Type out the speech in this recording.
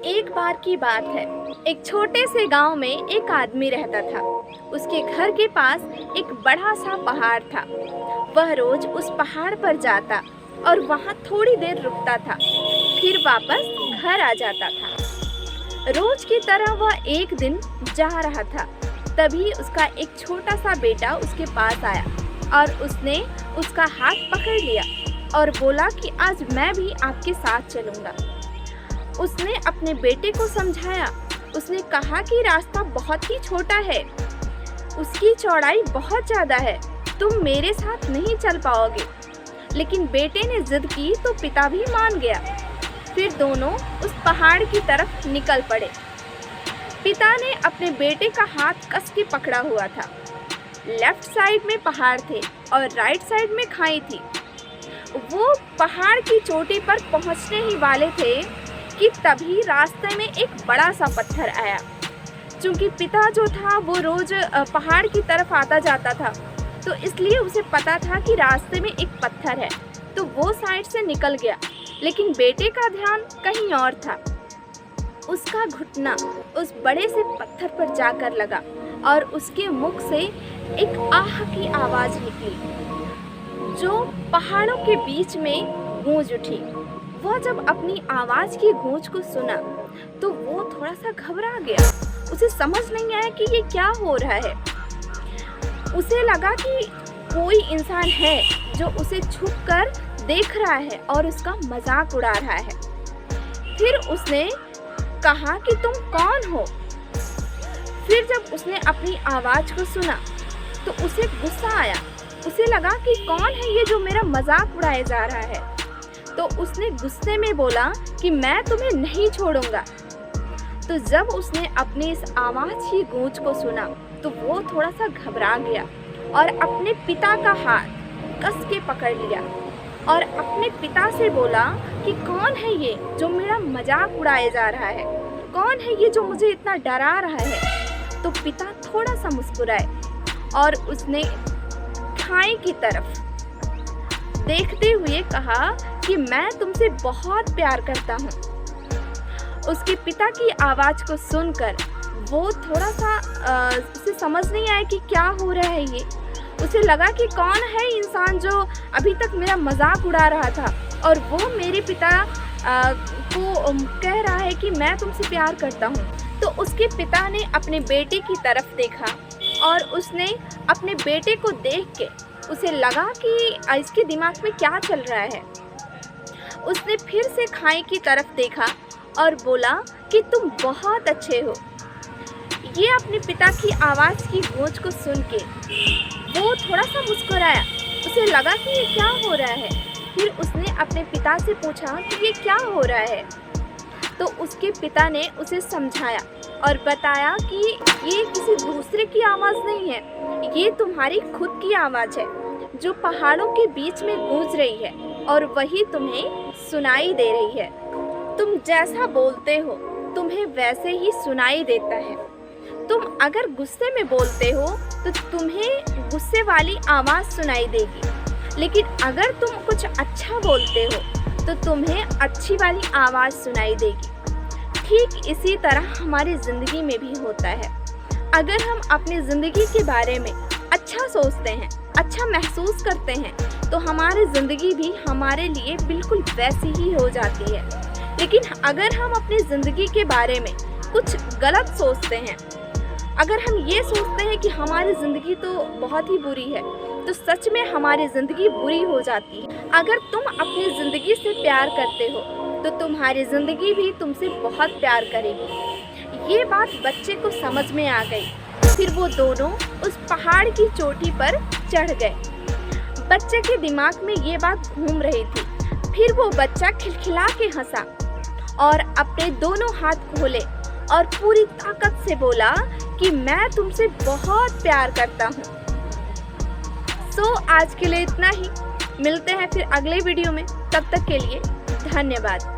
एक बार की बात है। एक छोटे से गांव में एक आदमी रहता था। उसके घर के पास एक बड़ा सा पहाड़ था। वह रोज उस पहाड़ पर जाता और वहां थोड़ी देर रुकता था, फिर वापस घर आ जाता था। रोज की तरह वह एक दिन जा रहा था, तभी उसका एक छोटा सा बेटा उसके पास आया और उसने उसका हाथ पकड़ लिया और बोला कि आज मैं भी आपके साथ चलूँगा। उसने अपने बेटे को समझाया। उसने कहा कि रास्ता बहुत ही छोटा है, उसकी चौड़ाई बहुत ज़्यादा है, तुम मेरे साथ नहीं चल पाओगे। लेकिन बेटे ने जिद की तो पिता भी मान गया। फिर दोनों उस पहाड़ की तरफ निकल पड़े। पिता ने अपने बेटे का हाथ कस के पकड़ा हुआ था। लेफ्ट साइड में पहाड़ थे और राइट साइड में खाई थी। वो पहाड़ की चोटी पर पहुंचने ही वाले थे कि तभी रास्ते में एक बड़ा सा पत्थर आया। क्योंकि पिता जो था वो रोज पहाड़ की तरफ आता जाता था, तो इसलिए उसे पता था कि रास्ते में एक पत्थर है, तो वो साइड से निकल गया। लेकिन बेटे का ध्यान कहीं और था। उसका घुटना उस बड़े से पत्थर पर जाकर लगा और उसके मुख से एक आह की आवाज़ निकली जो पहाड़ों के बीच में गूंज उठी। वह जब अपनी आवाज़ की गूंज को सुना तो वो थोड़ा सा घबरा गया। उसे समझ नहीं आया कि ये क्या हो रहा है। उसे लगा कि कोई इंसान है जो उसे छुपकर देख रहा है और उसका मजाक उड़ा रहा है। फिर उसने कहा कि तुम कौन हो। फिर जब उसने अपनी आवाज़ को सुना तो उसे गुस्सा आया। उसे लगा कि कौन है ये जो मेरा मजाक उड़ाया जा रहा है। तो उसने गुस्से में बोला कि मैं तुम्हें नहीं छोड़ूंगा। तो जब उसने अपनी इस आवाज़ की गूंज को सुना तो वो थोड़ा सा घबरा गया और अपने पिता का हाथ कस के पकड़ लिया और अपने पिता से बोला कि कौन है ये जो मेरा मजाक उड़ाया जा रहा है, कौन है ये जो मुझे इतना डरा रहा है। तो पिता थोड़ा सा मुस्कुराए और उसने खाई की तरफ देखते हुए कहा कि मैं तुमसे बहुत प्यार करता हूँ। उसके पिता की आवाज़ को सुनकर वो थोड़ा सा उसे समझ नहीं आया कि क्या हो रहा है ये। उसे लगा कि कौन है इंसान जो अभी तक मेरा मजाक उड़ा रहा था और वो मेरे पिता को कह रहा है कि मैं तुमसे प्यार करता हूँ। तो उसके पिता ने अपने बेटे की तरफ देखा और उसने अपने बेटे को देख के उसे लगा कि इसके दिमाग में क्या चल रहा है। उसने फिर से खाई की तरफ देखा और बोला कि तुम बहुत अच्छे हो। ये अपने पिता की आवाज़ की गूंज को सुन के वो थोड़ा सा मुस्कुराया। उसे लगा कि ये क्या हो रहा है। फिर उसने अपने पिता से पूछा कि ये क्या हो रहा है। तो उसके पिता ने उसे समझाया और बताया कि ये किसी दूसरे की आवाज़ नहीं है, ये तुम्हारी खुद की आवाज़ है जो पहाड़ों के बीच में गूंज रही है और वही तुम्हें सुनाई दे रही है। तुम जैसा बोलते हो तुम्हें वैसे ही सुनाई देता है। तुम अगर गुस्से में बोलते हो तो तुम्हें गुस्से वाली आवाज़ सुनाई देगी, लेकिन अगर तुम कुछ अच्छा बोलते हो तो तुम्हें अच्छी वाली आवाज़ सुनाई देगी। ठीक इसी तरह हमारी ज़िंदगी में भी होता है। अगर हम अपनी ज़िंदगी के बारे में अच्छा सोचते हैं, अच्छा महसूस करते हैं, तो हमारी ज़िंदगी भी हमारे लिए बिल्कुल वैसी ही हो जाती है। लेकिन अगर हम अपनी ज़िंदगी के बारे में कुछ गलत सोचते हैं, अगर हम ये सोचते हैं कि हमारी ज़िंदगी तो बहुत ही बुरी है, तो सच में हमारी ज़िंदगी बुरी हो जाती है। अगर तुम अपनी ज़िंदगी से प्यार करते हो तो तुम्हारी ज़िंदगी भी तुमसे बहुत प्यार करेगी। ये बात बच्चे को समझ में आ गई। फिर वो दोनों उस पहाड़ की चोटी पर चढ़ गए। बच्चे के दिमाग में ये बात घूम रही थी। फिर वो बच्चा खिलखिला के हंसा और अपने दोनों हाथ खोले और पूरी ताकत से बोला कि मैं तुमसे बहुत प्यार करता हूँ। सो आज के लिए इतना ही। मिलते हैं फिर अगले वीडियो में। तब तक के लिए धन्यवाद।